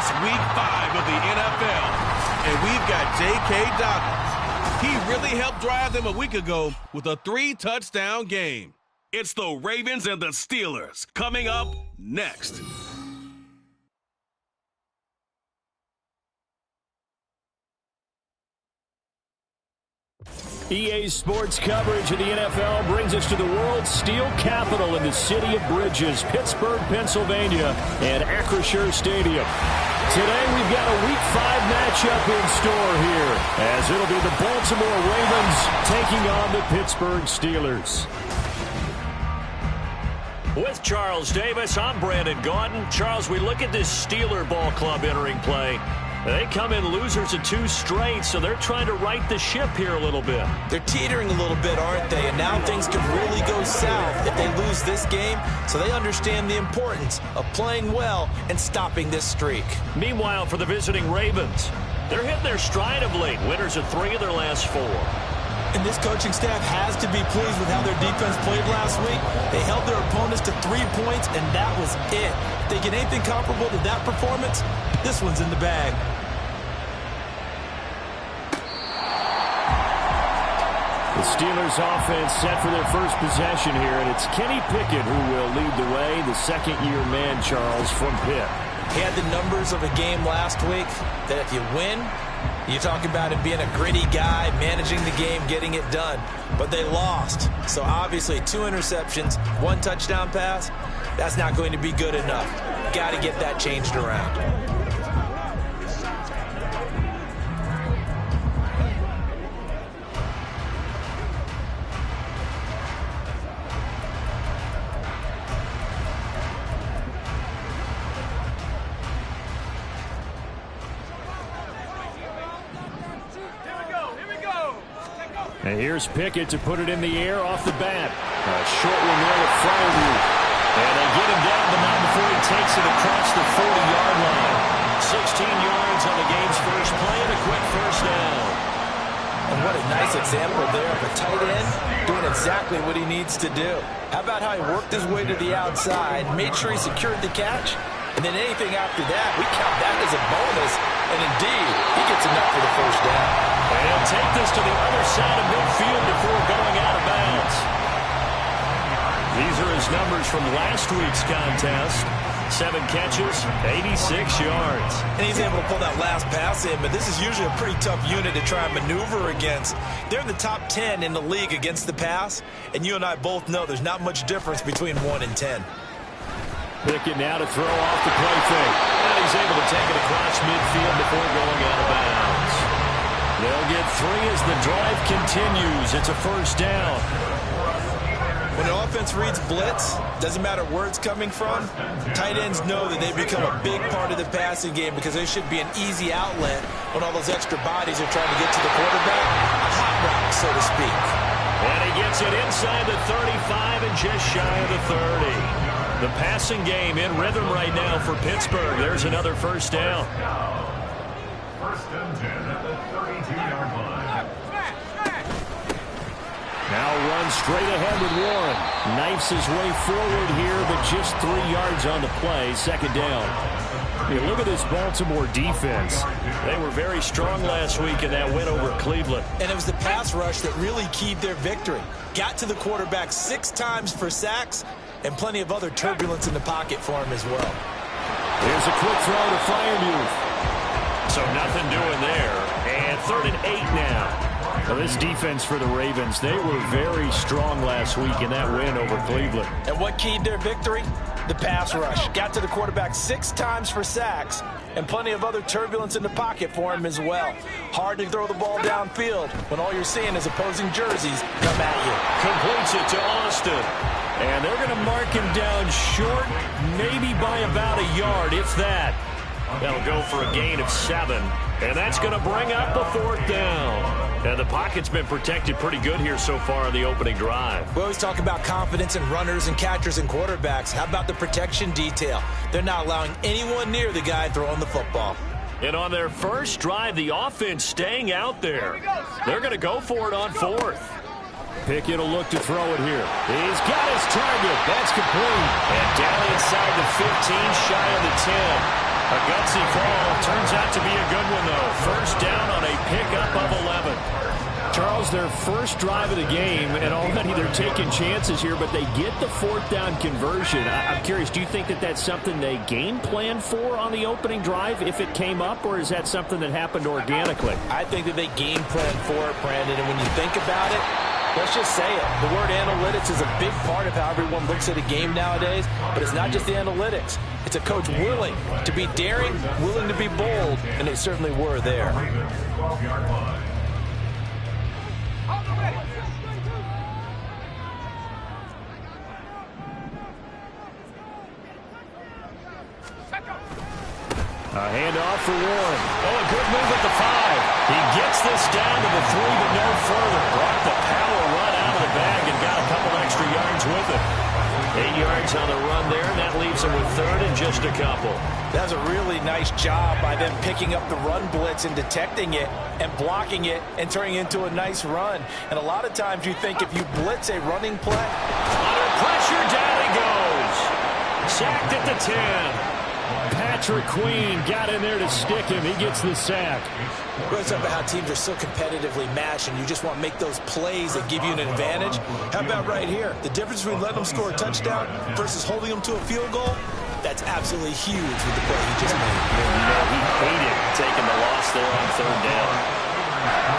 It's week 5 of the NFL, and we've got J.K. Dobbins. He really helped drive them a week ago with a 3-touchdown game. It's the Ravens and the Steelers coming up next. EA Sports coverage of the NFL brings us to the world's steel capital in the city of bridges, Pittsburgh, Pennsylvania, and Acrisure Stadium. Today we've got a Week 5 matchup in store here, as it'll be the Baltimore Ravens taking on the Pittsburgh Steelers. With Charles Davis, I'm Brandon Gaudin. Charles, we look at this Steeler ball club entering play. They come in losers of 2 straight, so they're trying to right the ship here a little bit. They're teetering a little bit, aren't they? And now things could really go south if they lose this game, so they understand the importance of playing well and stopping this streak. Meanwhile, for the visiting Ravens, they're hitting their stride of late, winners of 3 of their last 4. And this coaching staff has to be pleased with how their defense played last week. They held their opponents to 3 points, and that was it. If they get anything comparable to that performance, this one's in the bag. The Steelers offense set for their first possession here, and it's Kenny Pickett who will lead the way, the second-year man, Charles, from Pitt. He had the numbers of a game last week that if you win, you talk about him being a gritty guy, managing the game, getting it done. But they lost. So obviously 2 interceptions, 1 touchdown pass, that's not going to be good enough. Got to get that changed around. And here's Pickett to put it in the air off the bat. A short one there to Fryer. And they get him down the mound before he takes it across the 40-yard line. 16 yards on the game's first play and a quick first down. And what a nice example there of a tight end doing exactly what he needs to do. How about how he worked his way to the outside, made sure he secured the catch, and then anything after that, we count that as a bonus. And indeed, he gets enough for the first down. And he'll take this to the other side of midfield before going out of bounds. These are his numbers from last week's contest. 7 catches, 86 yards. And he's able to pull that last pass in, but this is usually a pretty tough unit to try and maneuver against. They're in the top 10 in the league against the pass, and you and I both know there's not much difference between 1 and 10. Pickett now to throw off the play fake. And he's able to take it across midfield before going out of bounds. They'll get 3 as the drive continues. It's a first down. When an offense reads blitz, doesn't matter where it's coming from, tight ends know that they become a big part of the passing game because they should be an easy outlet when all those extra bodies are trying to get to the quarterback. A hot route, so to speak. And he gets it inside the 35 and just shy of the 30. The passing game in rhythm right now for Pittsburgh. There's another first down. First and 10 at the 32-yard line. Now runs straight ahead with Warren. Knifes his way forward here, but just 3 yards on the play. Second down. Hey, look at this Baltimore defense. They were very strong last week in that win over Cleveland. And it was the pass rush that really keyed their victory. Got to the quarterback 6 times for sacks, and plenty of other turbulence in the pocket for him as well. Here's a quick throw to Freiermuth. So nothing doing there. And 3rd and 8 now. Well, this defense for the Ravens, they were very strong last week in that win over Cleveland. And what keyed their victory? The pass rush. Got to the quarterback 6 times for sacks, and plenty of other turbulence in the pocket for him as well. Hard to throw the ball downfield when all you're seeing is opposing jerseys come at you. Completes it to Austin. And they're going to mark him down short, maybe by about a yard, if that. That'll go for a gain of 7. And that's going to bring up the 4th down. And the pocket's been protected pretty good here so far on the opening drive. We always talk about confidence in runners and catchers and quarterbacks. How about the protection detail? They're not allowing anyone near the guy throwing the football. And on their first drive, the offense staying out there. They're going to go for it on 4th. Pickett will look to throw it here. He's got his target. That's complete. And down inside the 15, shy of the 10. A gutsy call. Turns out to be a good one, though. First down on a pickup of 11. Charles, their first drive of the game, and already they're taking chances here, but they get the fourth down conversion. I'm curious, do you think that that's something they game plan for on the opening drive if it came up, or is that something that happened organically? I think that they game plan for it, Brandon, and when you think about it, let's just say it. The word analytics is a big part of how everyone looks at a game nowadays, but it's not just the analytics. It's a coach willing to be daring, willing to be bold, and they certainly were there. A handoff for Warren. Oh, a good move at the 5. He gets this down to the 3, but no further. Brought the power run out of the bag and got a couple extra yards with it. 8 yards on the run there, and that leaves him with third and just a couple. That's a really nice job by them picking up the run blitz and detecting it and blocking it and turning it into a nice run. And a lot of times you think if you blitz a running play. Under pressure, down he goes. Sacked at the 10. Patrick Queen got in there to stick him. He gets the sack. We're talking about how teams are so competitively matched, and you just want to make those plays that give you an advantage. How about right here? The difference between letting them score a touchdown versus holding them to a field goal, that's absolutely huge with the play he just made. He hated taking the loss there on third down.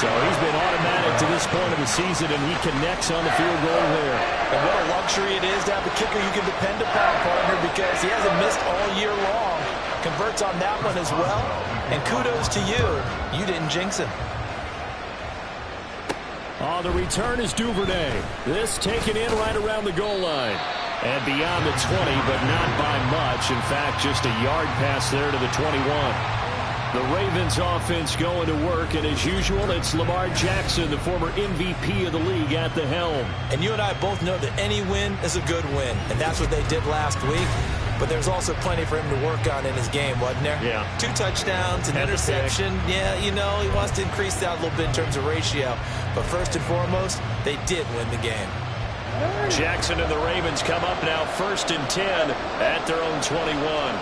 So he's been automatic to this point of the season, and he connects on the field goal there. And what a luxury it is to have a kicker you can depend upon, partner, because he hasn't missed all year long. Converts on that one as well. And kudos to you. You didn't jinx him. On the return is Duvernay. This taken in right around the goal line. And beyond the 20, but not by much. In fact, just a yard pass there to the 21. The Ravens offense going to work, and as usual, it's Lamar Jackson, the former MVP of the league, at the helm. And you and I both know that any win is a good win, and that's what they did last week. But there's also plenty for him to work on in his game, wasn't there? Yeah. 2 touchdowns, an interception. Yeah, you know, he wants to increase that a little bit in terms of ratio. But first and foremost, they did win the game. Jackson and the Ravens come up now 1st and 10 at their own 21.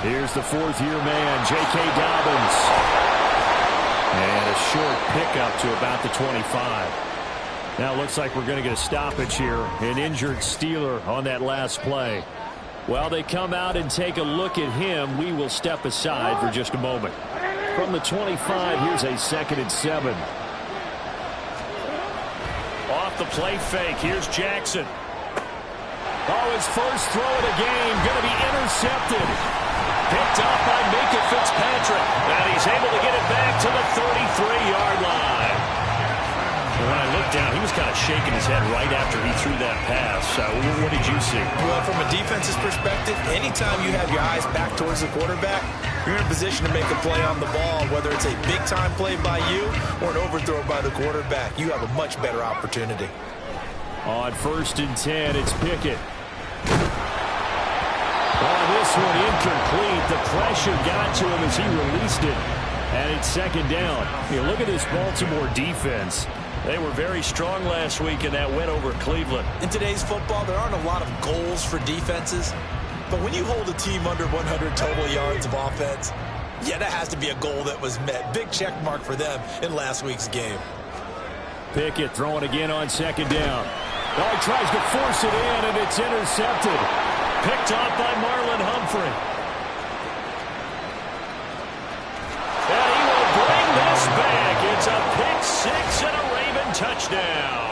Here's the 4th-year man, J.K. Dobbins. And a short pickup to about the 25. Now it looks like we're going to get a stoppage here. An injured Steeler on that last play. While they come out and take a look at him, we will step aside for just a moment. From the 25, here's a 2nd and 7. Off the play fake, here's Jackson. Oh, his first throw of the game, going to be intercepted. Picked off by Minka Fitzpatrick. And he's able to get it back to the 33-yard line. When I looked down, he was kind of shaking his head right after he threw that pass. What did you see? Well, from a defense's perspective, anytime you have your eyes back towards the quarterback, you're in a position to make a play on the ball, whether it's a big-time play by you or an overthrow by the quarterback. You have a much better opportunity. On 1st and 10, it's Pickett. Oh, this one incomplete. The pressure got to him as he released it. And it's 2nd down. Here, look at this Baltimore defense. They were very strong last week in that win over Cleveland. In today's football, there aren't a lot of goals for defenses. But when you hold a team under 100 total yards of offense, yeah, that has to be a goal that was met. Big check mark for them in last week's game. Pickett throwing again on 2nd down. Oh, he tries to force it in, and it's intercepted. Picked off by Marlon Humphrey. And he will bring this back. It's a pick 6 and a Raven touchdown.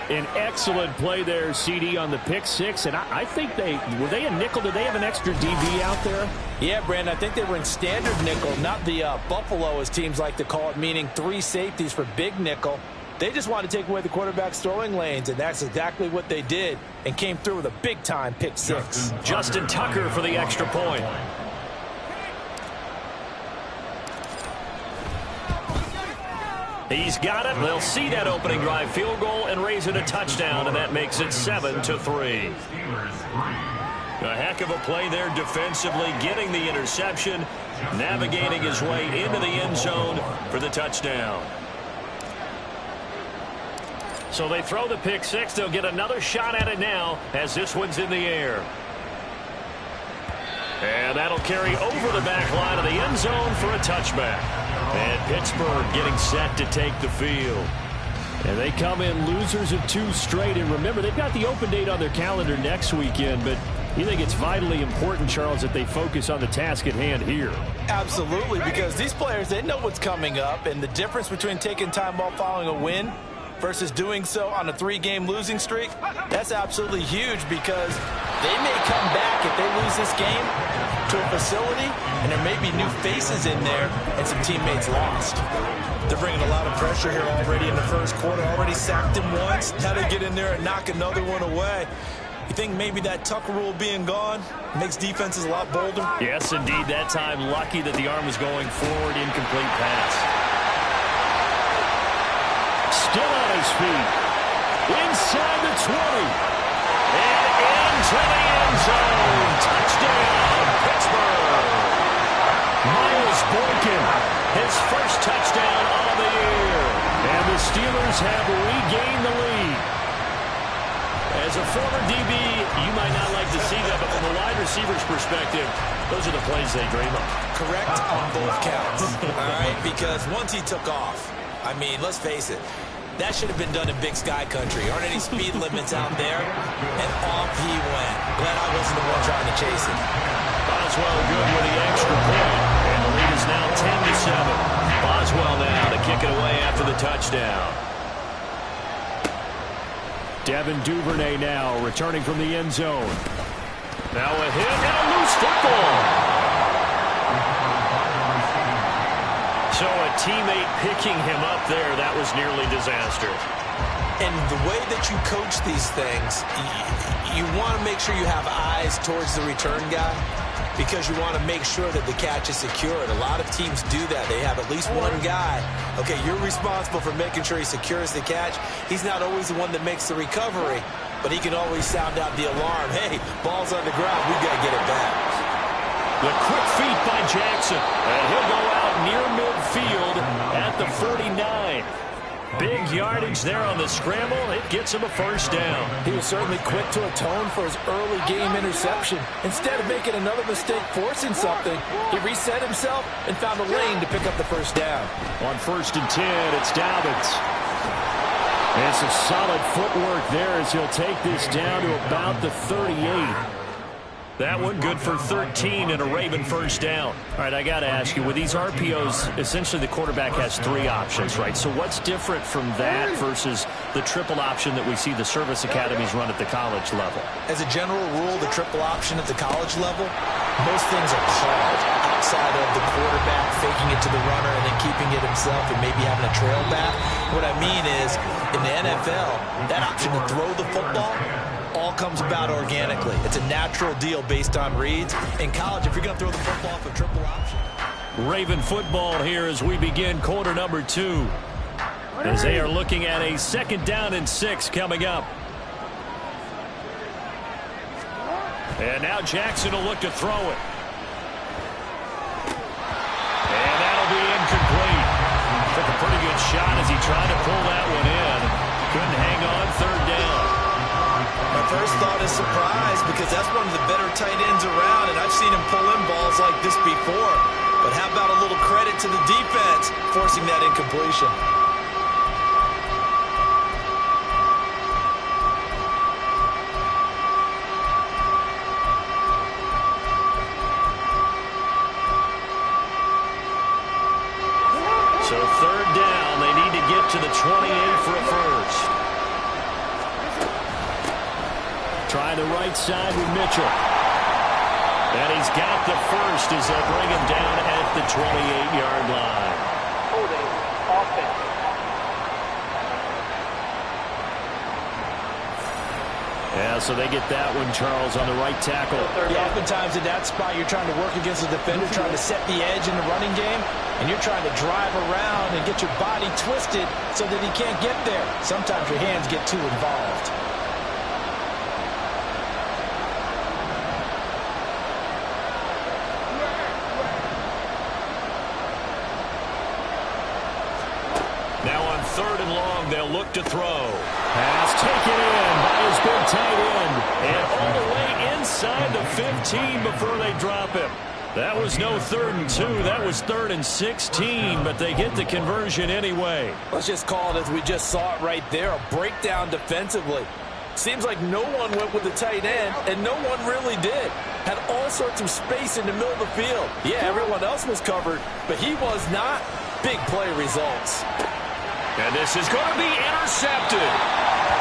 An excellent play there, CD, on the pick 6. And I think were they a nickel? Did they have an extra DB out there? Yeah, Brandon, I think they were in standard nickel, not the Buffalo, as teams like to call it, meaning 3 safeties for big nickel. They just wanted to take away the quarterback's throwing lanes, and that's exactly what they did, and came through with a big-time pick 6. Justin Tucker for the extra point. He's got it. They'll see that opening drive field goal and raise it a touchdown, and that makes it 7-3. A heck of a play there defensively, getting the interception, navigating his way into the end zone for the touchdown. So they throw the pick six. They'll get another shot at it now as this one's in the air. And that'll carry over the back line of the end zone for a touchback. And Pittsburgh getting set to take the field. And they come in losers of 2 straight. And remember, they've got the open date on their calendar next weekend. But you think it's vitally important, Charles, that they focus on the task at hand here? Absolutely, because these players, they know what's coming up. And the difference between taking time off following a win versus doing so on a 3-game losing streak, that's absolutely huge, because they may come back if they lose this game to a facility, and there may be new faces in there and some teammates lost. They're bringing a lot of pressure here already in the first quarter. Already sacked him once. Now they get in there and knock another one away. You think maybe that Tucker rule being gone makes defenses a lot bolder? Yes, indeed. That time, lucky that the arm was going forward. Incomplete pass. Still on his feet. Inside the 20. And into the end zone. Touchdown, Pittsburgh. Miles Boykin, his first touchdown of the year. And the Steelers have regained the lead. As a former DB, you might not like to see that, but from a wide receiver's perspective, those are the plays they dream of. Correct on both counts. All right, because once he took off, I mean, let's face it, that should have been done in Big Sky Country. Aren't any speed limits out there? And off he went. Glad I wasn't the one trying to chase him. Boswell good with the extra point. And the lead is now 10-7. Boswell now to kick it away after the touchdown. Devin Duvernay now returning from the end zone. Now a hit and a loose football. So a teammate picking him up there, that was nearly disaster. And the way that you coach these things, you want to make sure you have eyes towards the return guy, because you want to make sure that the catch is secured. A lot of teams do that. They have at least one guy. Okay, you're responsible for making sure he secures the catch. He's not always the one that makes the recovery, but he can always sound out the alarm. Hey, ball's on the ground. We got to get it back. The quick feet by Jackson. And he'll go out near midfield at the 49. Big yardage there on the scramble. It gets him a first down. He was certainly quick to atone for his early game interception. Instead of making another mistake forcing something, he reset himself and found a lane to pick up the first down. On 1st and 10, it's Dobbins. And some solid footwork there as he'll take this down to about the 38. That one good for 13 and a Raven first down. All right, I got to ask you, with these RPOs, essentially the quarterback has 3 options, right? So what's different from that versus the triple option that we see the service academies run at the college level? As a general rule, the triple option at the college level, most things are called outside of the quarterback faking it to the runner and then keeping it himself and maybe having a trail back. What I mean is, in the NFL, that option to throw the football all comes about organically. It's a natural deal based on reads. In college, if you're going to throw the football off a triple option. Raven football here as we begin quarter number 2. As they are looking at a 2nd down and 6 coming up. And now Jackson will look to throw it. And that'll be incomplete. Took a pretty good shot as he tried to pull that one in. Couldn't hang on, 3rd down. My first thought is surprise, because that's one of the better tight ends around, and I've seen him pull in balls like this before. But how about a little credit to the defense forcing that incompletion? So 3rd down, they need to get to the 28 for a first. Trying the right side with Mitchell. And he's got the first as they'll bring him down at the 28-yard line. Holding offense. Yeah, so they get that one, Charles, on the right tackle. Yeah, oftentimes in that spot, you're trying to work against the defender, trying to set the edge in the running game, and you're trying to drive around and get your body twisted so that he can't get there. Sometimes your hands get too involved. 3rd and long. They'll look to throw. Pass taken in by his big tight end. And all the way inside the 15 before they drop him. That was no 3rd and 2. That was 3rd and 16, but they get the conversion anyway. Let's just call it as we just saw it right there, a breakdown defensively. Seems like no one went with the tight end, and no one really did. Had all sorts of space in the middle of the field. Yeah, everyone else was covered, but he was not. Big play results. And this is going to be intercepted.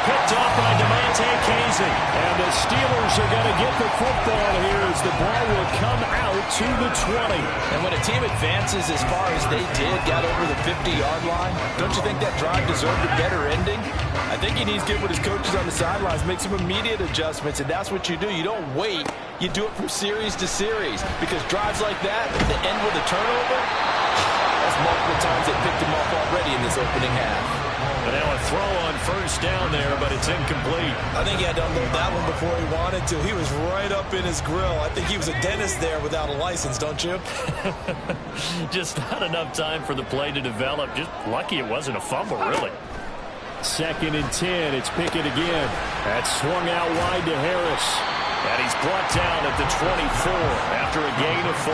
Picked off by DeMonte Casey. And the Steelers are going to get the football here as the ball will come out to the 20. And when a team advances as far as they did, got over the 50-yard line, don't you think that drive deserved a better ending? I think he needs to get with his coaches on the sidelines, make some immediate adjustments, and that's what you do. You don't wait. You do it from series to series, because drives like that, that end with a turnover, that's multiple times they picked him off already in this opening half. And now a throw on 1st down there, but it's incomplete. I think he had to unload that one before he wanted to. He was right up in his grill. I think he was a dentist there without a license, don't you? Just not enough time for the play to develop. Just lucky it wasn't a fumble, really. 2nd and 10. It's Pickett again. That's swung out wide to Harris. And he's brought down at the 24 after a gain of 4.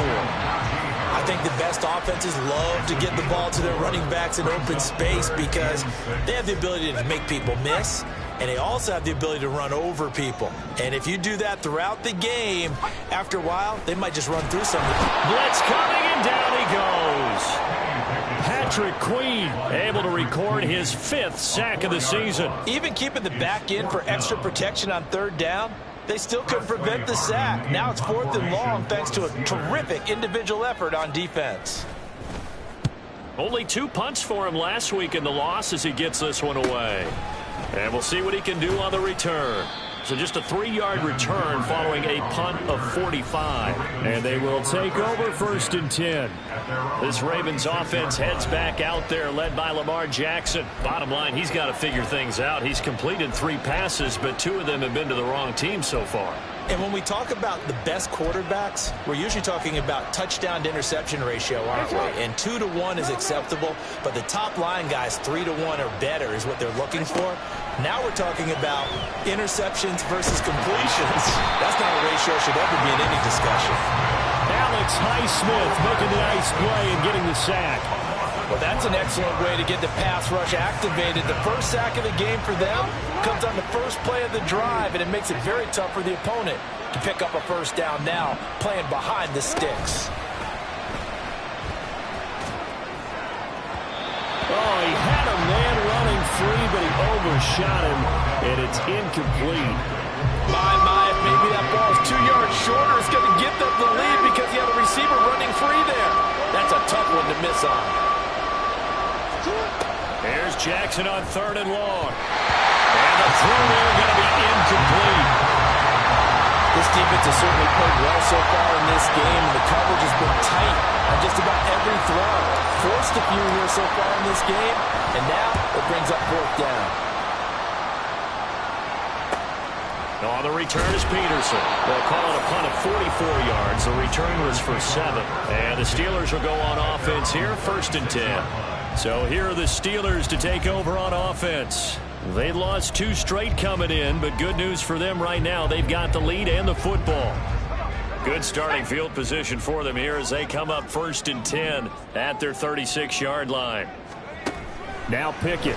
I think the best offenses love to get the ball to their running backs in open space because they have the ability to make people miss, and they also have the ability to run over people. And if you do that throughout the game, after a while, they might just run through something. Blitz coming, and down he goes. Patrick Queen able to record his 5th sack of the season. Even keeping the back end for extra protection on 3rd down, they still couldn't prevent the sack. Now it's 4th and long thanks to a terrific individual effort on defense. Only 2 punts for him last week in the loss as he gets this one away. And we'll see what he can do on the return. So just a 3-yard return following a punt of 45. And they will take over 1st and 10. This Ravens offense heads back out there, led by Lamar Jackson. Bottom line, he's got to figure things out. He's completed 3 passes, but 2 of them have been to the wrong team so far. And when we talk about the best quarterbacks, we're usually talking about touchdown to interception ratio, aren't we? And 2 to 1 is acceptable, but the top line guys 3 to 1 or better is what they're looking for. Now we're talking about interceptions versus completions. That's not a ratio that should ever be in any discussion. Alex Highsmith making the nice play and getting the sack. Well, that's an excellent way to get the pass rush activated. The first sack of the game for them comes on the first play of the drive, and it makes it very tough for the opponent to pick up a 1st down now, playing behind the sticks. Oh, he had a man running free, but he overshot him, and it's incomplete. My, if maybe that ball's 2 yards shorter, it's going to give them the lead because he had a receiver running free there. That's a tough one to miss on. Here's Jackson on 3rd and long. And the throw there going to be incomplete. This defense has certainly played well so far in this game, and the coverage has been tight on just about every throw. Forced a few here so far in this game, and now it brings up 4th down. On the return is Peterson. They'll call it a punt of 44 yards. The return was for 7. And the Steelers will go on offense here, 1st and 10. So here are the Steelers to take over on offense. They lost 2 straight coming in, but good news for them right now. They've got the lead and the football. Good starting field position for them here as they come up 1st and 10 at their 36-yard line. Now Pickett.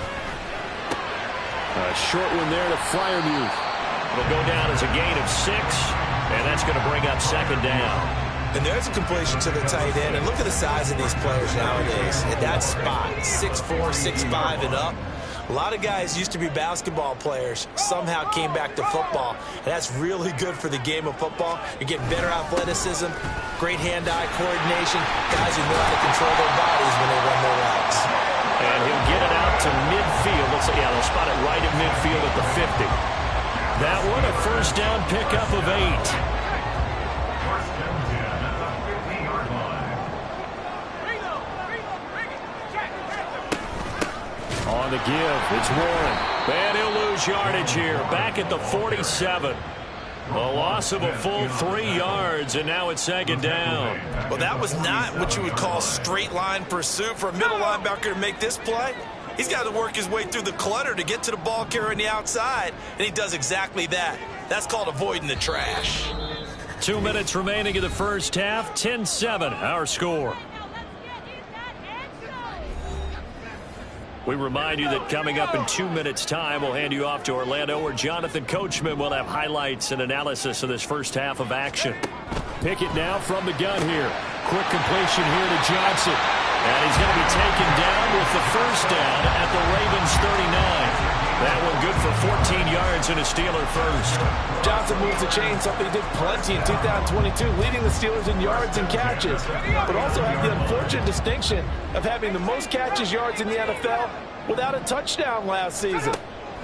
A short one there to Freiermuth. It'll go down as a gain of 6, and that's going to bring up 2nd down. And there's a completion to the tight end. And look at the size of these players nowadays. At that spot, 6'4", 6'5", and up. A lot of guys used to be basketball players, somehow came back to football, and that's really good for the game of football. You're getting better athleticism, great hand-eye coordination, guys who know how to control their bodies when they run their routes. And he'll get it out to midfield. Looks like, yeah, they'll spot it right at midfield at the 50. That one, a 1st down pickup of 8. On the give, it's Warren. And he'll lose yardage here. Back at the 47. A loss of a full 3 yards, and now it's 2nd down. Well, that was not what you would call straight line pursuit for a middle linebacker to make this play. He's got to work his way through the clutter to get to the ball carrier on the outside, and he does exactly that. That's called avoiding the trash. 2 minutes remaining in the first half. 10-7, our score. We remind you that coming up in 2 minutes' time, we'll hand you off to Orlando, where Jonathan Coachman will have highlights and analysis of this first half of action. Pickett now from the gun here. Quick completion here to Johnson. And he's going to be taken down with the first down at the Ravens 39. That one good for 14 yards and a Steeler first. Johnson moves the chain, something he did plenty in 2022, leading the Steelers in yards and catches, but also had the unfortunate distinction of having the most catches yards in the NFL without a touchdown last season.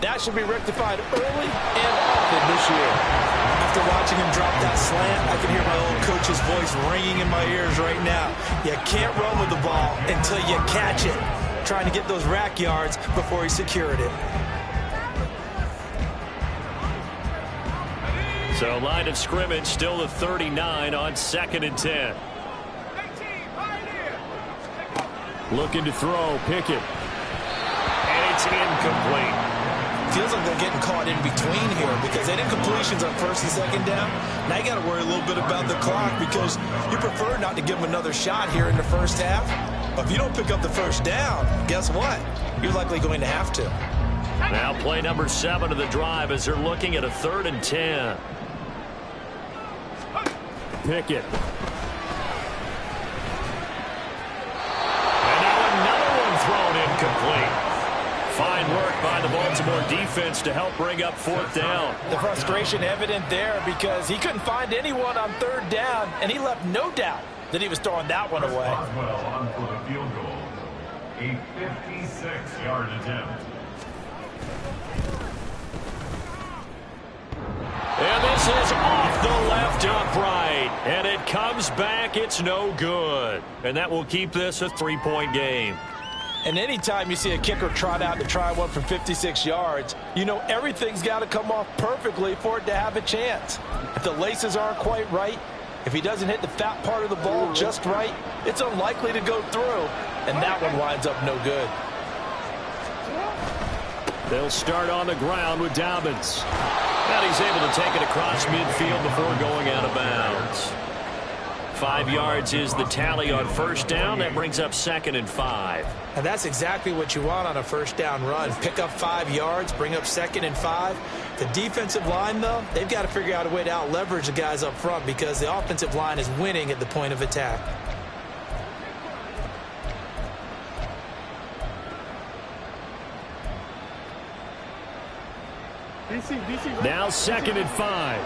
That should be rectified early and often this year. After watching him drop that slant, I can hear my old coach's voice ringing in my ears right now. You can't run with the ball until you catch it. Trying to get those rack yards before he secured it. So line of scrimmage still the 39 on 2nd and 10. Looking to throw, Pickett. And it's incomplete. Feels like they're getting caught in between here because they did completions on 1st and 2nd down. Now you got to worry a little bit about the clock because you prefer not to give them another shot here in the first half. But if you don't pick up the first down, guess what? You're likely going to have to. Now play number 7 of the drive as they're looking at a 3rd and 10. Pickett. And now another one thrown incomplete. Fine work by the Baltimore defense to help bring up 4th down. The frustration evident there because he couldn't find anyone on 3rd down, and he left no doubt that he was throwing that one away. Boswell on for the field goal. A 56-yard attempt. And this is off the left upright. And it comes back. It's no good. And that will keep this a 3-point game. And anytime you see a kicker trot out to try one from 56 yards, you know everything's got to come off perfectly for it to have a chance. If the laces aren't quite right, if he doesn't hit the fat part of the ball just right, it's unlikely to go through. And that one winds up no good. They'll start on the ground with Dobbins. And he's able to take it across midfield before going out of bounds. 5 yards is the tally on 1st down. That brings up 2nd and 5. And that's exactly what you want on a 1st down run. Pick up 5 yards, bring up 2nd and 5. The defensive line, though, they've got to figure out a way to out-leverage the guys up front because the offensive line is winning at the point of attack. Now 2nd and 5.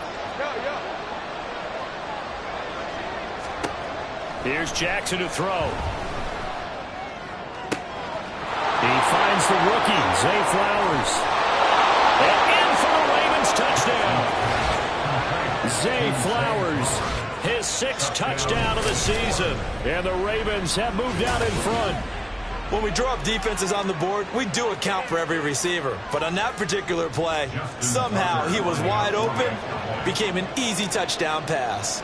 Here's Jackson to throw. He finds the rookie, Zay Flowers. And in for the Ravens touchdown. Zay Flowers, his 6th touchdown of the season. And the Ravens have moved out in front. When we draw up defenses on the board, we do account for every receiver. But on that particular play, somehow he was wide open, became an easy touchdown pass.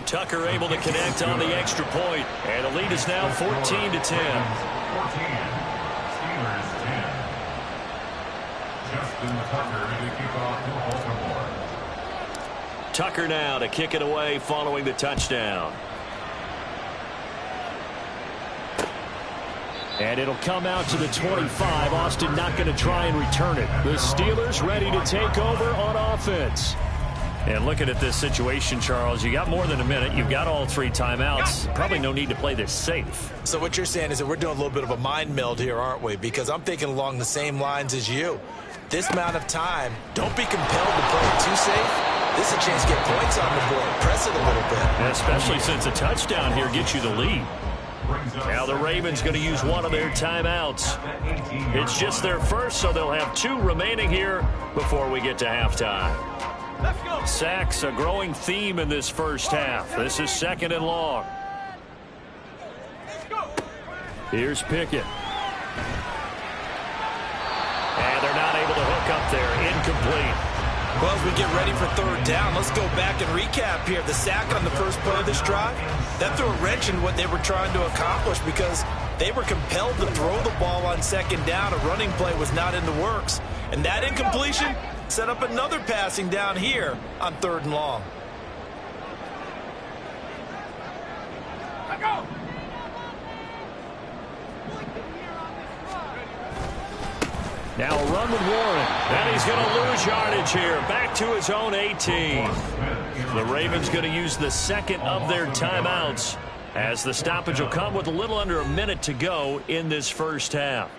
Tucker able to connect on the extra point, and the lead is now 14-10. 14. Steelers 10. Justin Tucker to kick off for Baltimore. Tucker now to kick it away following the touchdown. And it'll come out to the 25. Austin not going to try and return it. The Steelers ready to take over on offense. And looking at this situation, Charles, you got more than a minute. You've got all 3 timeouts. Probably no need to play this safe. So what you're saying is that we're doing a little bit of a mind meld here, aren't we? Because I'm thinking along the same lines as you. This amount of time, don't be compelled to play it too safe. This is a chance to get points on the board. Press it a little bit. And especially since a touchdown here gets you the lead. Now the Ravens going to use one of their timeouts. It's just their first, so they'll have 2 remaining here before we get to halftime. Sacks, a growing theme in this first half. This is 2nd and long. Here's Pickett. And they're not able to hook up there. Incomplete. Well, as we get ready for third down, let's go back and recap here. The sack on the first play of this drive, that threw a wrench in what they were trying to accomplish because they were compelled to throw the ball on second down. A running play was not in the works. And that incompletion set up another passing down here on third and long. Now a run with Warren. And he's going to lose yardage here. Back to his own 18. The Ravens going to use the second of their timeouts as the stoppage will come with a little under a minute to go in this first half.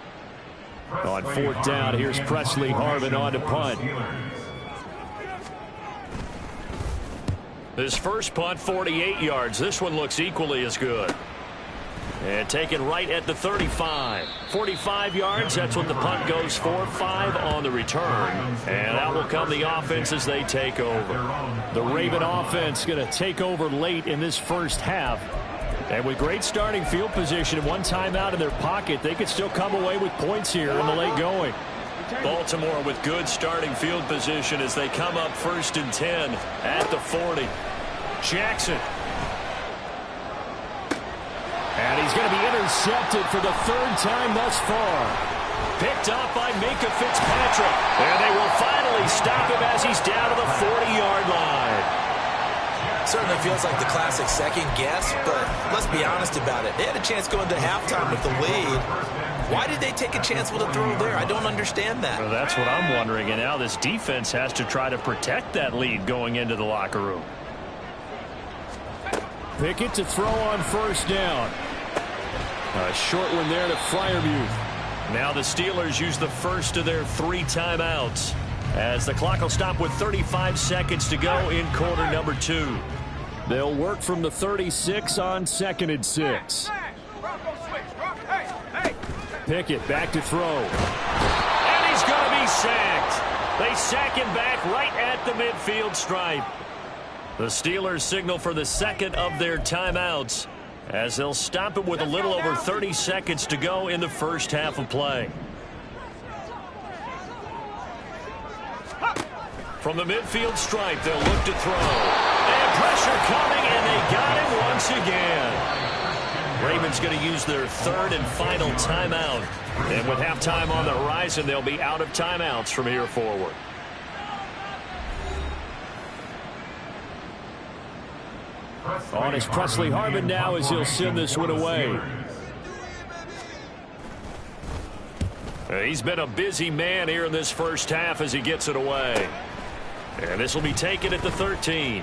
On fourth down, here's Presley Harvin on to punt. This first punt, 48 yards. This one looks equally as good. And taken right at the 35. 45 yards, that's what the punt goes for. 5 on the return. And out will come the offense as they take over. The Raven offense going to take over late in this first half. And with great starting field position and one timeout in their pocket, they could still come away with points here in the late going. Baltimore with good starting field position as they come up 1st and 10 at the 40. Jackson. And he's going to be intercepted for the third time thus far. Picked up by Minka Fitzpatrick. And they will finally stop him as he's down to the 40-yard line. Certainly feels like the classic second guess, but let's be honest about it. They had a chance going to halftime with the lead. Why did they take a chance with a throw there? I don't understand that. Well, that's what I'm wondering. And now this defense has to try to protect that lead going into the locker room. Pickett to throw on first down. A short one there to Freiermuth. Now the Steelers use the first of their 3 timeouts as the clock will stop with 35 seconds to go in quarter number 2. They'll work from the 36 on 2nd and 6. Pickett back to throw. And he's going to be sacked. They sack him back right at the midfield stripe. The Steelers signal for the second of their timeouts as they'll stop it with a little over 30 seconds to go in the first half of play. From the midfield stripe, they'll look to throw. And pressure coming, and they got him once again. Ravens going to use their third and final timeout. And with halftime on the horizon, they'll be out of timeouts from here forward. On is Presley Harvin now as he'll send this one away. He's been a busy man here in this first half as he gets it away. And this will be taken at the 13.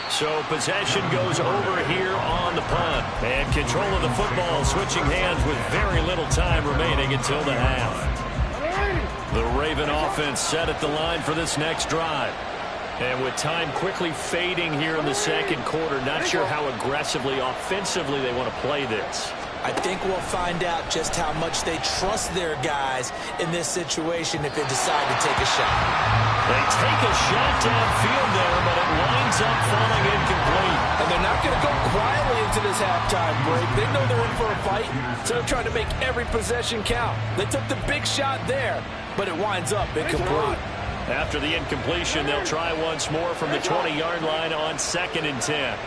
So possession goes over here on the punt. And control of the football switching hands with very little time remaining until the half. The Raven offense set at the line for this next drive. And with time quickly fading here in the second quarter, not sure how aggressively, offensively they want to play this. I think we'll find out just how much they trust their guys in this situation if they decide to take a shot. They take a shot downfield there, but it winds up falling incomplete. And they're not going to go quietly into this halftime break. They know they're in for a fight, so they're trying to make every possession count. They took the big shot there, but it winds up incomplete. After the incompletion, they'll try once more from the 20-yard line on 2nd and 10.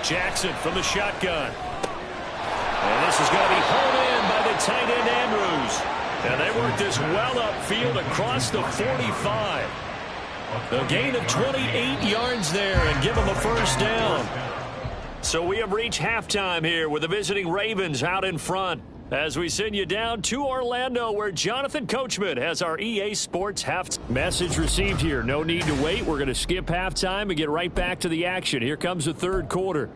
Jackson from the shotgun. And this is going to be hauled in by the tight end Andrews. And they work this well upfield across the 45. A gain of 28 yards there and give them a first down. So we have reached halftime here with the visiting Ravens out in front. As we send you down to Orlando, where Jonathan Coachman has our EA Sports halftime. Message received here. No need to wait. We're going to skip halftime and get right back to the action. Here comes the third quarter.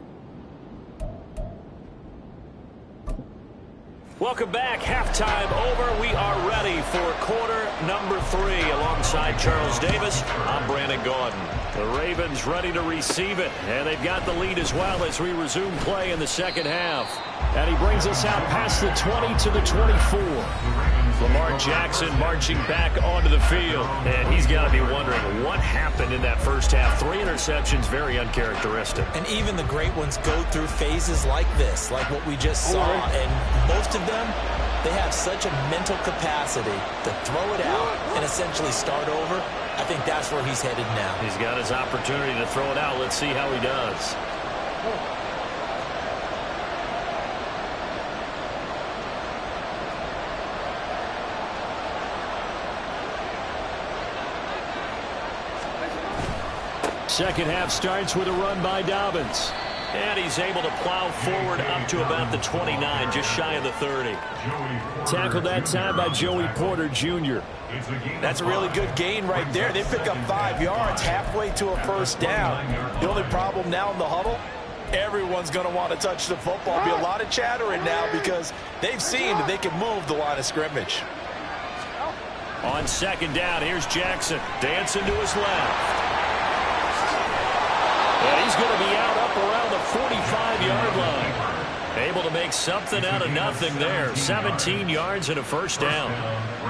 Welcome back. Halftime over. We are ready for quarter number 3. Alongside Charles Davis, I'm Brandon Gordon. The Ravens ready to receive it, and they've got the lead as well as we resume play in the second half. And he brings us out past the 20 to the 24. Lamar Jackson marching back onto the field. And he's got to be wondering what happened in that first half. 3 interceptions, very uncharacteristic. And even the great ones go through phases like this, like what we just saw. And most of them they have such a mental capacity to throw it out and essentially start over. I think that's where he's headed now. He's got his opportunity to throw it out. Let's see how he does. Second half starts with a run by Dobbins. And he's able to plow forward up to about the 29, just shy of the 30. Tackled that time by Joey Porter Jr. That's a really good gain right there. They pick up 5 yards halfway to a first down. The only problem now in the huddle, everyone's going to want to touch the football. Be a lot of chattering now because they've seen that they can move the line of scrimmage. On second down, here's Jackson dancing to his left. And he's going to be out up around the 45-yard line. Able to make something out of nothing there. 17 yards and a first down.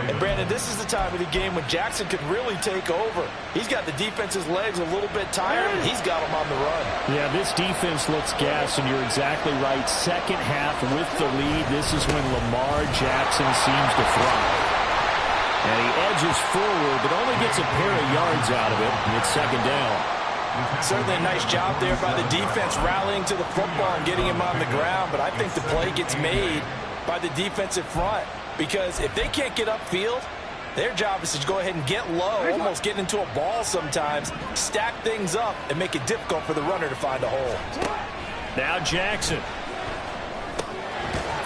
And, Brandon, this is the time of the game when Jackson could really take over. He's got the defense's legs a little bit tired, and he's got them on the run. Yeah, this defense looks gassed, and you're exactly right. Second half with the lead, this is when Lamar Jackson seems to thrive. And he edges forward, but only gets a pair of yards out of it. It's second down. Certainly a nice job there by the defense rallying to the football and getting him on the ground, but I think the play gets made by the defensive front because if they can't get upfield, their job is to go ahead and get low, almost get into a ball sometimes, stack things up, and make it difficult for the runner to find a hole. Now Jackson.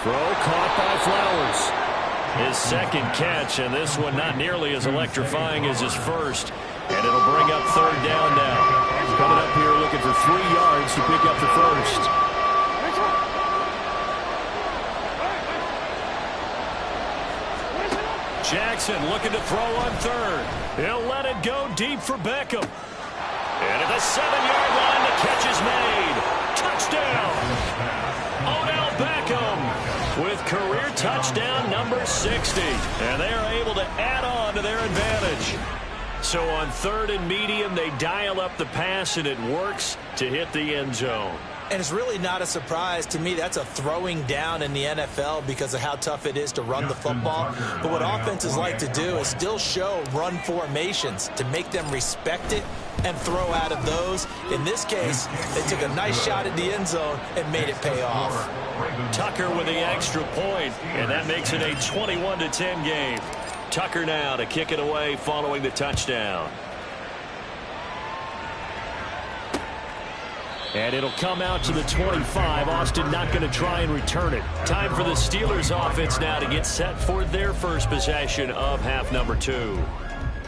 Throw caught by Flowers. His second catch, and this one not nearly as electrifying as his first. And it'll bring up third down now. Coming up here looking for 3 yards to pick up the first. Jackson looking to throw on third. He'll let it go deep for Beckham. And at the 7-yard line, the catch is made. Touchdown! Odell Beckham with career touchdown number 60. And they are able to add on to their advantage. So on third and medium, they dial up the pass, and it works to hit the end zone. And it's really not a surprise to me. That's a throwing down in the NFL because of how tough it is to run the football. But what offenses like to do is still show run formations to make them respect it and throw out of those. In this case, they took a nice shot at the end zone and made it pay off. Tucker with the extra point, and that makes it a 21-10 game. Tucker now to kick it away following the touchdown. And it'll come out to the 25. Austin not going to try and return it. Time for the Steelers offense now to get set for their first possession of half number 2.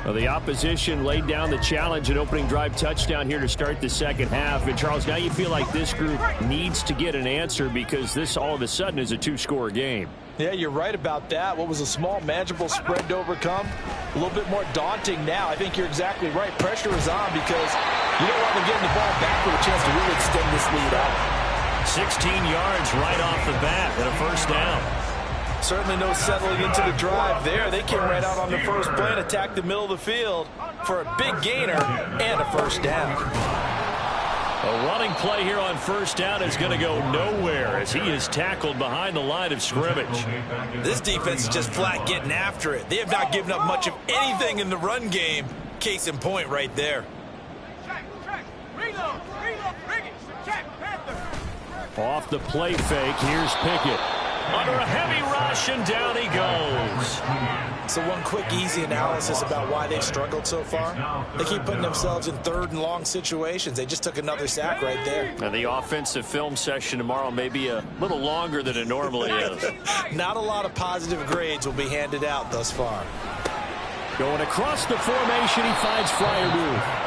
Well, the opposition laid down the challenge, an opening drive touchdown here to start the second half. And, Charles, now you feel like this group needs to get an answer because this all of a sudden is a 2-score game. Yeah, you're right about that. What was a small, manageable spread to overcome, a little bit more daunting now. I think you're exactly right. Pressure is on because you don't want them getting the ball back with a chance to really extend this lead out. 16 yards right off the bat and a first down. Certainly no settling into the drive there. They came right out on the first play and attacked the middle of the field for a big gainer and a first down. A running play here on first down is going to go nowhere as he is tackled behind the line of scrimmage. This defense is just flat getting after it. They have not given up much of anything in the run game. Case in point right there. Off the play fake, here's Pickett. Under a heavy rush, and down he goes. So one quick, easy analysis about why they've struggled so far. They keep putting themselves in third and long situations. They just took another sack right there. Now the offensive film session tomorrow may be a little longer than it normally is. Not a lot of positive grades will be handed out thus far. Going across the formation, he finds Freiermuth.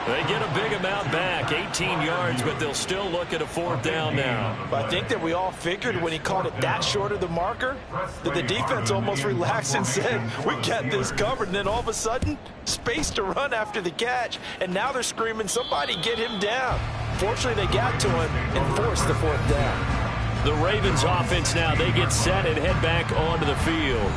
They get a big amount back, 18 yards, but they'll still look at a fourth down now. But I think that we all figured when he called it that short of the marker that the defense almost relaxed and said, we got this covered. And then all of a sudden, space to run after the catch. And now they're screaming, somebody get him down. Fortunately, they got to him and forced the fourth down. The Ravens offense now, they get set and head back onto the field.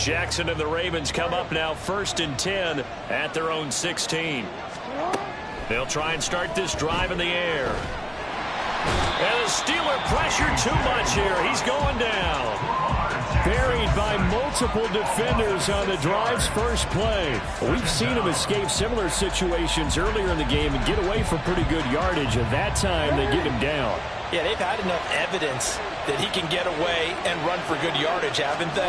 Jackson and the Ravens come up now 1st and 10 at their own 16. They'll try and start this drive in the air. And the Steeler pressure too much here. He's going down. Buried by multiple defenders on the drive's first play. We've seen him escape similar situations earlier in the game and get away from pretty good yardage. At that time, they get him down. Yeah, they've had enough evidence that he can get away and run for good yardage, haven't they?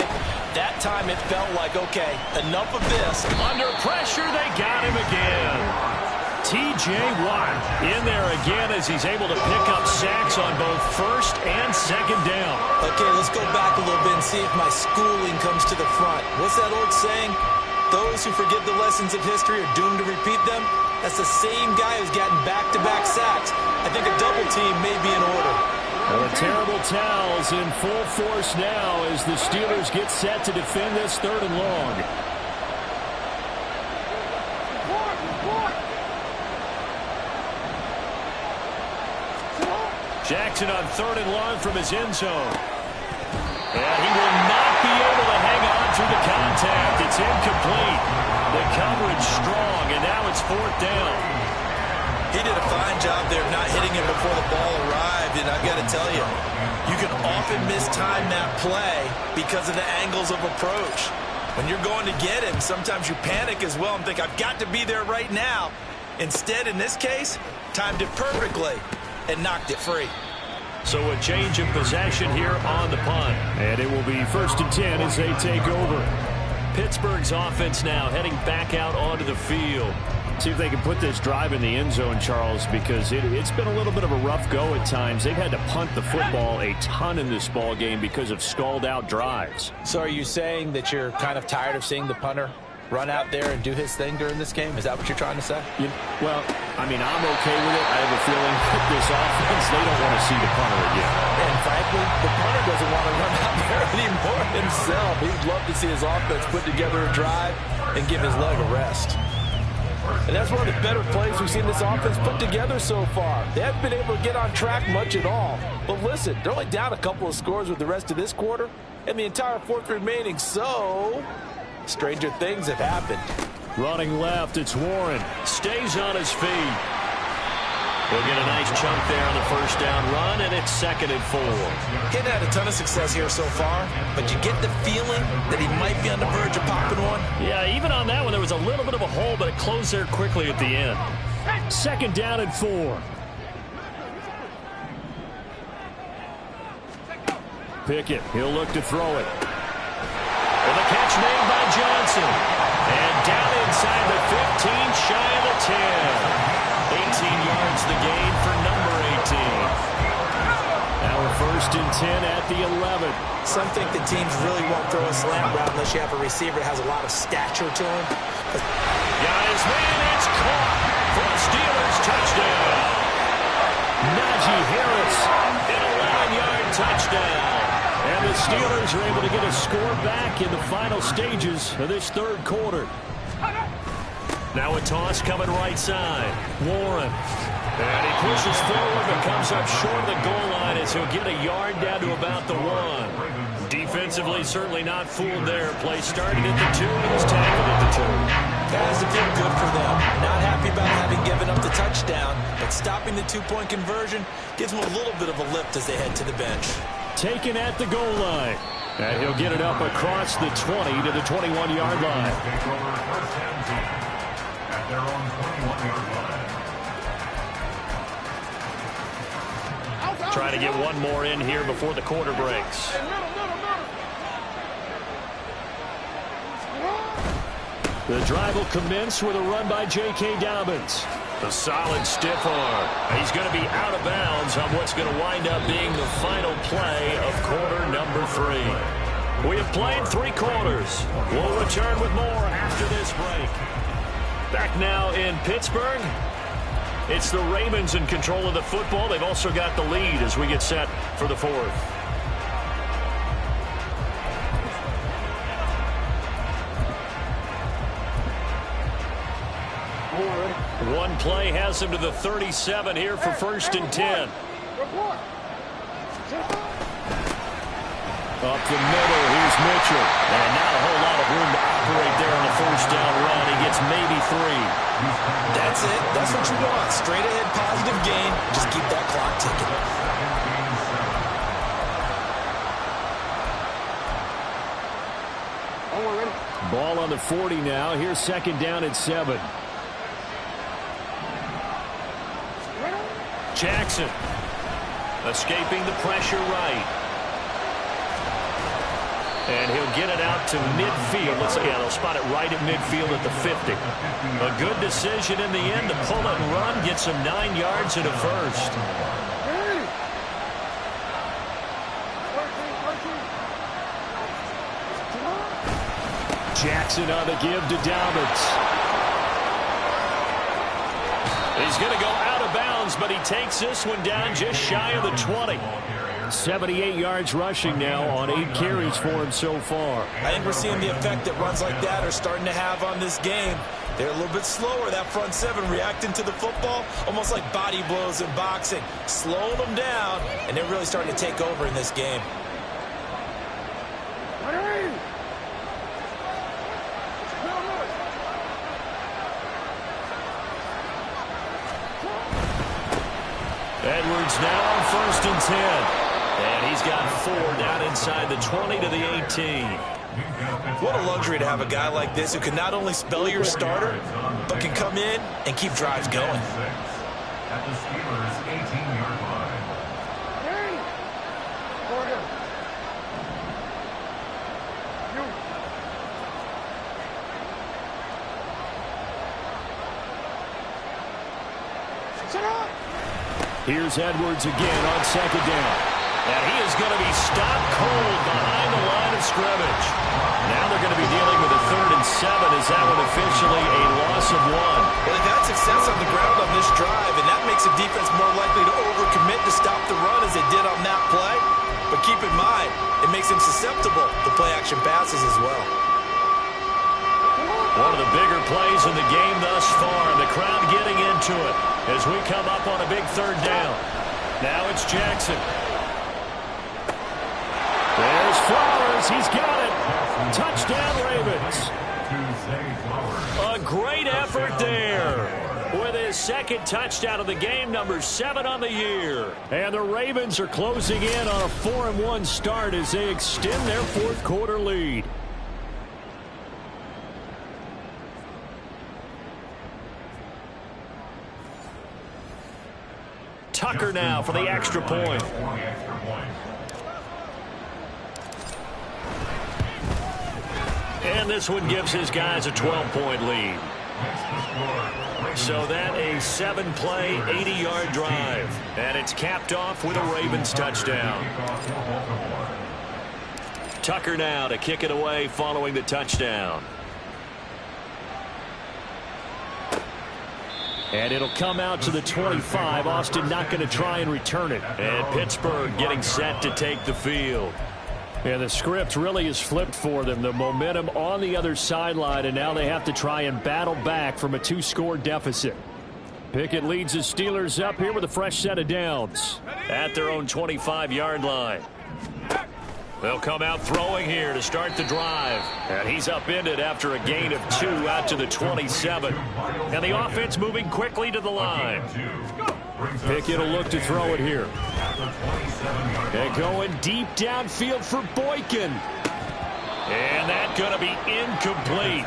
That time it felt like, okay, enough of this. Under pressure, they got him again. T.J. Watt in there again as he's able to pick up sacks on both 1st and 2nd down. Okay, let's go back a little bit and see if my schooling comes to the front. What's that old saying? Those who forget the lessons of history are doomed to repeat them. That's the same guy who's gotten back-to-back sacks. I think a double team may be in order. Well, the terrible towels in full force now as the Steelers get set to defend this 3rd and long. Jackson on 3rd and long from his end zone. And he will not be able to hang on through the contact. It's incomplete. The coverage strong, and now it's 4th down. He did a fine job there of not hitting him before the ball arrived, and I've got to tell you, you can often mistime that play because of the angles of approach. When you're going to get him, sometimes you panic as well and think, I've got to be there right now. Instead, in this case, timed it perfectly and knocked it free. So a change of possession here on the punt. And it will be 1st and 10 as they take over. Pittsburgh's offense now heading back out onto the field. See if they can put this drive in the end zone, Charles, because it's been a little bit of a rough go at times. They've had to punt the football a ton in this ball game because of stalled-out drives. So are you saying that you're kind of tired of seeing the punter run out there and do his thing during this game? Is that what you're trying to say? Well, I mean, I'm okay with it. I have a feeling that this offense, they don't want to see the punter again. And frankly, the punter doesn't want to run out there anymore himself. He'd love to see his offense put together a drive and give his leg a rest. And that's one of the better plays we've seen this offense put together so far. They haven't been able to get on track much at all. But listen, they're only down a couple of scores with the rest of this quarter and the entire 4th remaining. So stranger things have happened. Running left, it's Warren. Stays on his feet. We'll get a nice chunk there on the 1st down run, and it's 2nd and 4. He's had a ton of success here so far, but you get the feeling that he might be on the verge of popping one. Yeah, even on that one, there was a little bit of a hole, but it closed there quickly at the end. 2nd down and 4. Pickett, he'll look to throw it. And the catch made by Johnson. And down inside the 15, shy of the 10. 18 yards the gain for number 18. Now we're 1st and 10 at the 11. Some think the teams really won't throw a slant route unless you have a receiver that has a lot of stature to him. Got his man, it's caught for a Steelers touchdown. Najee Harris, an 11-yard touchdown. And the Steelers are able to get a score back in the final stages of this 3rd quarter. Now a toss coming right side. Warren. And he pushes forward but comes up short of the goal line as he'll get a yard down to about the 1. Defensively, certainly not fooled there. Play started at the 2 and was tackled at the 2. Guys, it feel good for them. Not happy about having given up the touchdown, but stopping the 2-point conversion gives them a little bit of a lift as they head to the bench. Taken at the goal line. And he'll get it up across the 20 to the 21-yard line. Their own 21-yard line. Trying to get one more in here before the quarter breaks. The drive will commence with a run by J.K. Dobbins. A solid stiff arm. He's going to be out of bounds on what's going to wind up being the final play of quarter number 3. We have played 3 quarters. We'll return with more after this break. Back now in Pittsburgh. It's the Ravens in control of the football. They've also got the lead as we get set for the 4th. One play has him to the 37 here for 1st and 10. Up the middle, here's Mitchell. And not a whole lot of room to operate there on the first down run. He gets maybe 3. That's it. That's what you want. Straight ahead, positive gain. Just keep that clock ticking. Ball on the 40 now. Here's second down at 7. Jackson escaping the pressure right. And he'll get it out to midfield. Let's see, they'll spot it right at midfield at the 50. A good decision in the end to pull it and run, get some 9 yards and a first. Jackson on the give to Dobbins. He's going to go out of bounds, but he takes this one down just shy of the 20. 78 yards rushing now on 8 carries for him so far. I think we're seeing the effect that runs like that are starting to have on this game. They're a little bit slower, that front 7, reacting to the football, almost like body blows in boxing. Slowing them down, and they're really starting to take over in this game. Edwards now on 1st and 10. And he's got 4 down inside the 20 to the 18. What a luxury to have a guy like this who can not only spell your starter, but can come in and keep drives going. At the Steelers' 18-yard line. Here's Edwards again on 2nd down. And he is going to be stopped cold behind the line of scrimmage. Now they're going to be dealing with a 3rd and 7. Is that one officially a loss of 1? Well, they've had success on the ground on this drive, and that makes a defense more likely to overcommit to stop the run as they did on that play. But keep in mind, it makes them susceptible to play-action passes as well. One of the bigger plays in the game thus far, and the crowd getting into it as we come up on a big 3rd down. Now it's Jackson. There's Flowers. He's got it. Touchdown, Ravens. A great effort there with his 2nd touchdown of the game, number 7 on the year. And the Ravens are closing in on a 4-1 start as they extend their 4th quarter lead. Tucker now for the extra point. And this one gives his guys a 12-point lead. So that a 7-play, 80-yard drive. And it's capped off with a Ravens touchdown. Tucker now to kick it away following the touchdown. And it'll come out to the 25. Austin not going to try and return it. And Pittsburgh getting set to take the field. And the script really is flipped for them. The momentum on the other sideline, and now they have to try and battle back from a 2-score deficit. Pickett leads the Steelers up here with a fresh set of downs at their own 25-yard line. They'll come out throwing here to start the drive. And he's upended after a gain of 2 out to the 27. And the offense moving quickly to the line. Pickett will look to throw it here. And going deep downfield for Boykin. And that's going to be incomplete.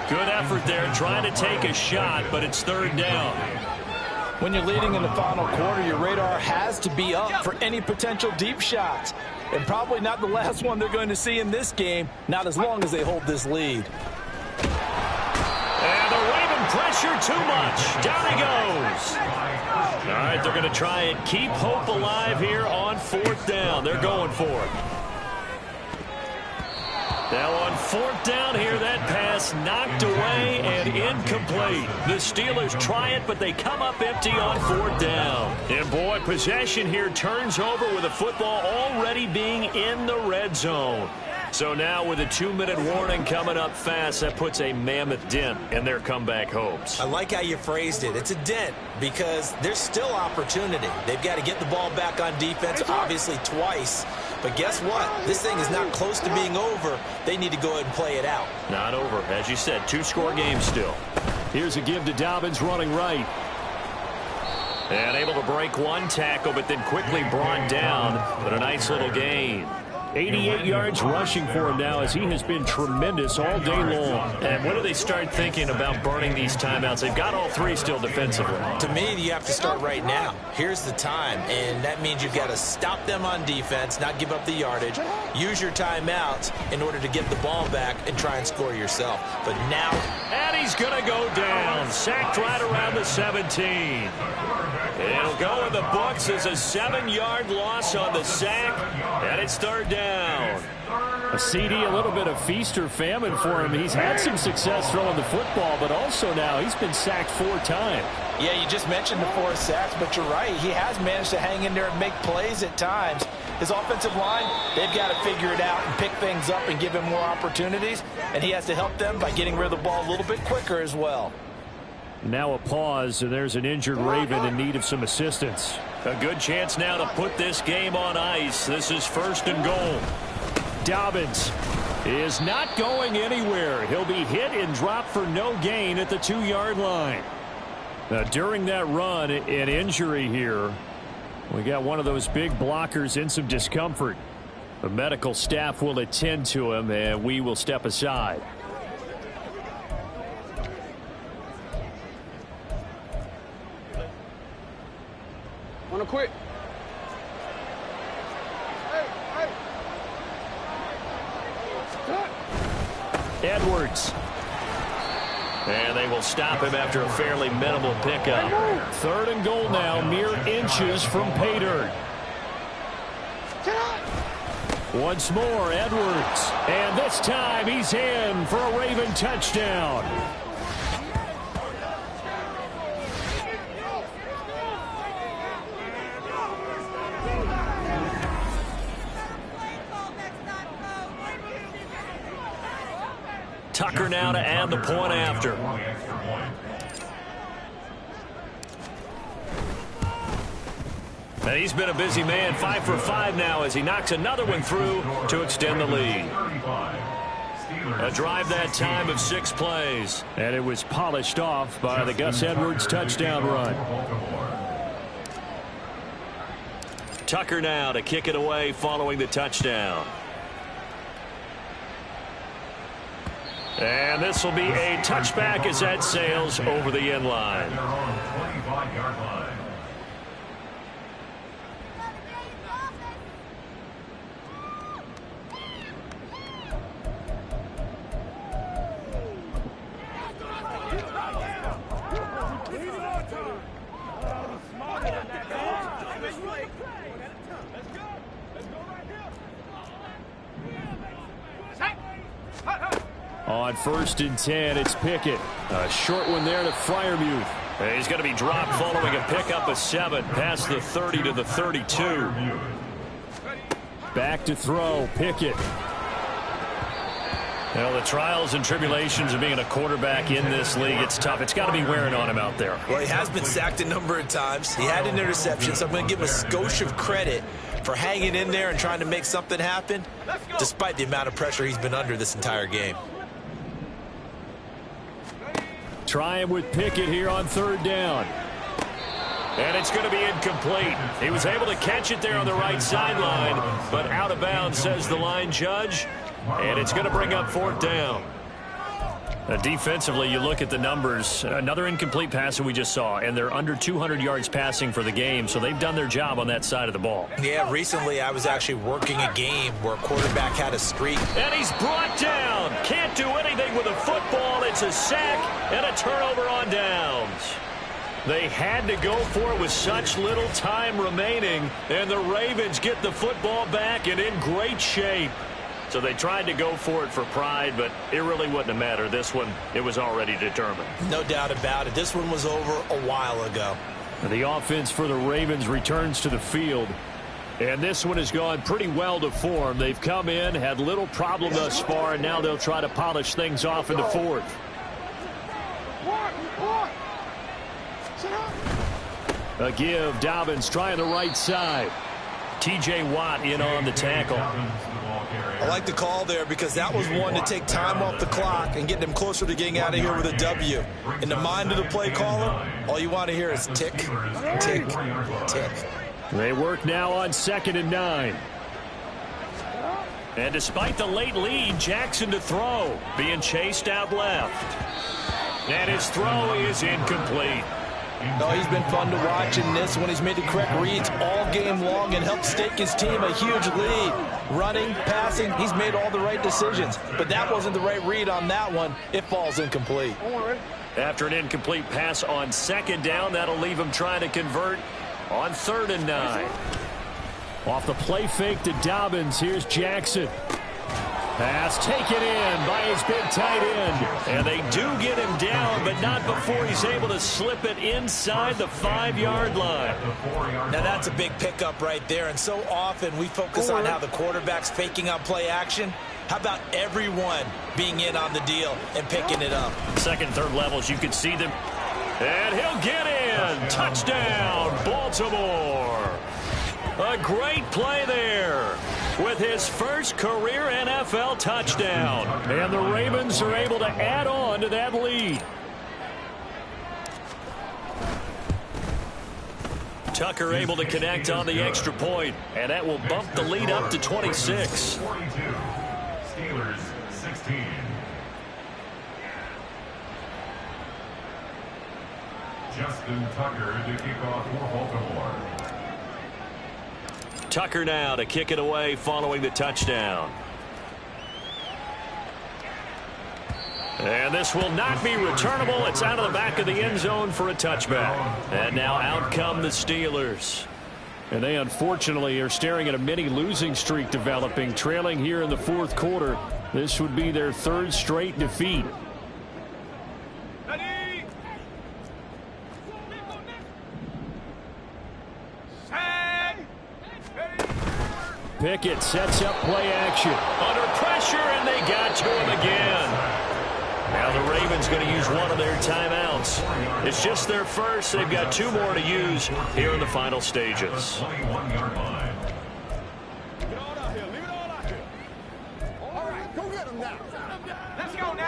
Good effort there trying to take a shot, but it's 3rd down. When you're leading in the final quarter, your radar has to be up for any potential deep shots. And probably not the last one they're going to see in this game, not as long as they hold this lead. And the Raven pressure too much. Down he goes. All right, they're going to try and keep hope alive here on 4th down. They're going for it. Now on 4th down here, that pass knocked away and incomplete. The Steelers try it, but they come up empty on 4th down. And boy, possession here turns over with the football already being in the red zone. So now with a 2-minute warning coming up fast, that puts a mammoth dent in their comeback hopes. I like how you phrased it. It's a dent because there's still opportunity. They've got to get the ball back on defense, obviously twice. But guess what? This thing is not close to being over. They need to go ahead and play it out. Not over. As you said, 2-score game still. Here's a give to Dobbins running right. And able to break one tackle, but then quickly brought down. But a nice little gain. 88 yards rushing for him now, as he has been tremendous all day long. And when do they start thinking about burning these timeouts? They've got all three still defensively. To me, you have to start right now. Here's the time, and that means you've got to stop them on defense, not give up the yardage, use your timeouts in order to get the ball back and try and score yourself. But now... And he's going to go down. Sacked right around the 17. It'll go in the books as a 7-yard loss on the sack, and it's third down. A CD, a little bit of feast or famine for him. He's had some success throwing the football, but also now he's been sacked 4 times. Yeah, you just mentioned the 4 sacks, but you're right. He has managed to hang in there and make plays at times. His offensive line, they've got to figure it out and pick things up and give him more opportunities, and he has to help them by getting rid of the ball a little bit quicker as well. Now a pause, and there's an injured Raven in need of some assistance. A good chance now to put this game on ice. This is 1st and goal. Dobbins is not going anywhere. He'll be hit and dropped for no gain at the 2-yard line. Now, during that run, an injury here. We got one of those big blockers in some discomfort. The medical staff will attend to him, and we will step aside. Wanna quit? Edwards. And they will stop him after a fairly minimal pickup. 3rd and goal now, mere inches from pay dirt. Once more, Edwards. And this time he's in for a Raven touchdown. Tucker now to add the point after. And he's been a busy man, 5 for 5 now as he knocks another one through to extend the lead. A drive that time of 6 plays. And it was polished off by the Gus Edwards touchdown run. Tucker now to kick it away following the touchdown. And this will be a touchback as that sails over the end line. On 1st and 10, it's Pickett. A short one there to Freiermuth. He's going to be dropped following a pickup of 7 past the 30 to the 32. Back to throw, Pickett. Well, the trials and tribulations of being a quarterback in this league, it's tough. It's got to be wearing on him out there. Well, he has been sacked a number of times. He had an interception, so I'm going to give him a skosh of credit for hanging in there and trying to make something happen, despite the amount of pressure he's been under this entire game. Trying with Pickett here on 3rd down. And it's going to be incomplete. He was able to catch it there on the right sideline, but out of bounds, says the line judge. And it's going to bring up 4th down. Defensively, you look at the numbers. Another incomplete pass that we just saw, and they're under 200 yards passing for the game, so they've done their job on that side of the ball. Yeah, recently I was actually working a game where a quarterback had a streak. And he's brought down. Can't do anything with a football. It's a sack and a turnover on downs. They had to go for it with such little time remaining, and the Ravens get the football back and in great shape. So they tried to go for it for pride, but it really wouldn't have mattered. This one, it was already determined. No doubt about it. This one was over a while ago. The offense for the Ravens returns to the field. And this one has gone pretty well to form. They've come in, had little problem thus far, and now they'll try to polish things off in the 4th. A give, Dobbins trying the right side. T.J. Watt in on the tackle. I like the call there because that was one to take time off the clock and get them closer to getting out of here with a W. In the mind of the play caller, all you want to hear is tick, tick, tick. They work now on 2nd and 9. And despite the late lead, Jackson to throw, being chased out left. And his throw is incomplete. No, he's been fun to watch in this one. He's made the correct reads all game long and helped stake his team a huge lead. Running, passing, he's made all the right decisions. But that wasn't the right read on that one. It falls incomplete. After an incomplete pass on 2nd down, that'll leave him trying to convert on 3rd and 9. Off the play fake to Dobbins, here's Jackson. Pass taken in by his big tight end. And they do get him down, but not before he's able to slip it inside the 5-yard line. Now that's a big pickup right there, and so often we focus on how the quarterback's faking on play action. How about everyone being in on the deal and picking it up? 2nd, 3rd levels, you can see them. And he'll get in. Touchdown, Baltimore. A great play there with his first career NFL touchdown. And the Ravens are able to add on to that lead. Tucker able to connect on the extra point, and that will bump the lead up to 26. 42. Steelers 16. Justin Tucker to kick off for Baltimore. Tucker now to kick it away following the touchdown. And this will not be returnable. It's out of the back of the end zone for a touchback. And now out come the Steelers. And they unfortunately are staring at a mini losing streak developing, trailing here in the 4th quarter. This would be their 3rd straight defeat. Pickett sets up play action. Under pressure, and they got to him again. Now the Ravens going to use one of their timeouts. It's just their first. They've got 2 more to use here in the final stages.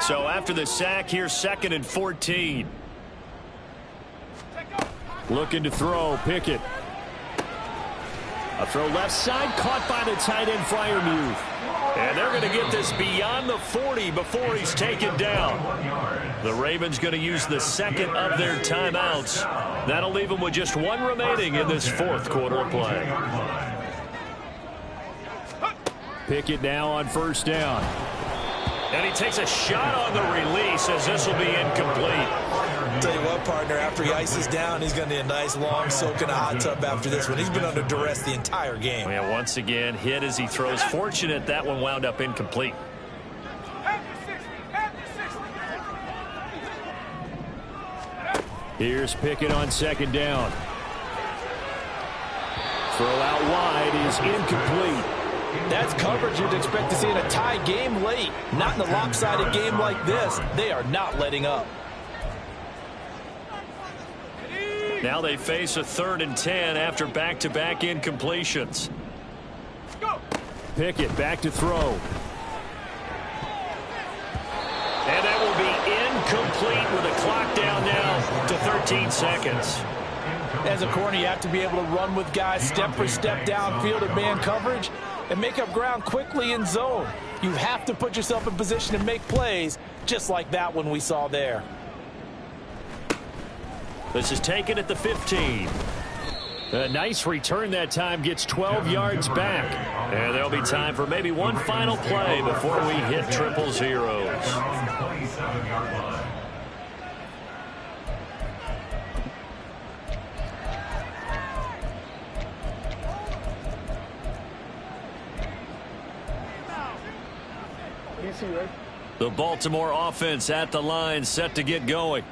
So after the sack, here's 2nd and 14. Looking to throw, Pickett. A throw left side, caught by the tight end, Freiermuth. And they're going to get this beyond the 40 before he's taken down. The Ravens going to use the 2nd of their timeouts. That'll leave them with just 1 remaining in this 4th quarter of play. Pickett now on 1st down. And he takes a shot on the release as this will be incomplete. Tell you what, partner, after he ices down, he's going to need a nice long soak in a hot tub after this one. He's been under duress the entire game. Yeah, once again, hit as he throws. Fortunate that one wound up incomplete. Here's Pickett on 2nd down. Throw out wide is incomplete. That's coverage you'd expect to see in a tie game late. Not in a lopsided game like this. They are not letting up. Now they face a 3rd and 10 after back-to-back incompletions. Pickett back to throw. And that will be incomplete with a clock down now to 13 seconds. As a corner, you have to be able to run with guys step for step downfield in man coverage and make up ground quickly in zone. You have to put yourself in position to make plays just like that one we saw there. This is taken at the 15. A nice return that time, gets 12 yards back. And there'll be time for maybe one final play before we hit triple zeros. The Baltimore offense at the line, set to get going.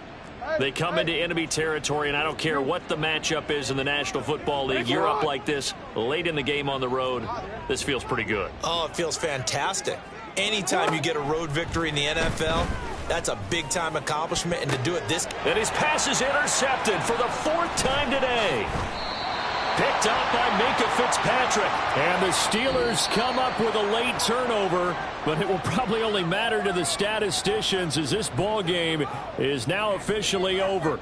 They come into enemy territory, and I don't care what the matchup is in the National Football League. You're up like this late in the game on the road. This feels pretty good. Oh, it feels fantastic. Anytime you get a road victory in the NFL, that's a big-time accomplishment, and to do it this... And his pass is intercepted for the 4th time today. Picked up by Minkah Fitzpatrick. And the Steelers come up with a late turnover, but it will probably only matter to the statisticians as this ball game is now officially over.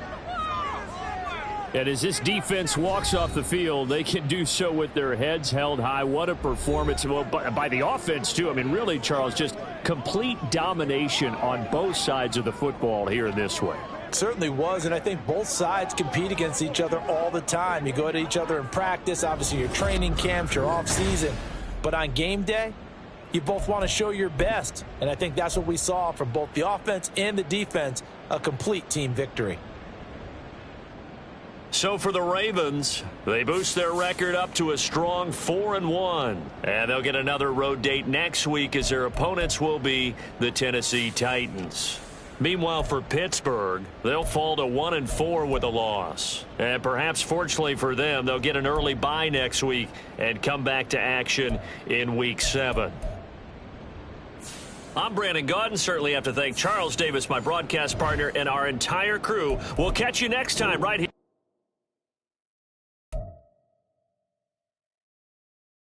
And as this defense walks off the field, they can do so with their heads held high. What a performance. Well, by the offense, too. I mean, really, Charles, just complete domination on both sides of the football here in this one. Certainly was, and I think both sides compete against each other all the time. You go at each other in practice, obviously your training camps, your off season. But on game day, you both want to show your best. And I think that's what we saw from both the offense and the defense, a complete team victory. So for the Ravens, they boost their record up to a strong 4-1. And they'll get another road date next week as their opponents will be the Tennessee Titans. Meanwhile, for Pittsburgh, they'll fall to 1-4 with a loss. And perhaps fortunately for them, they'll get an early bye next week and come back to action in Week 7. I'm Brandon Gaudin. Certainly have to thank Charles Davis, my broadcast partner, and our entire crew. We'll catch you next time right here.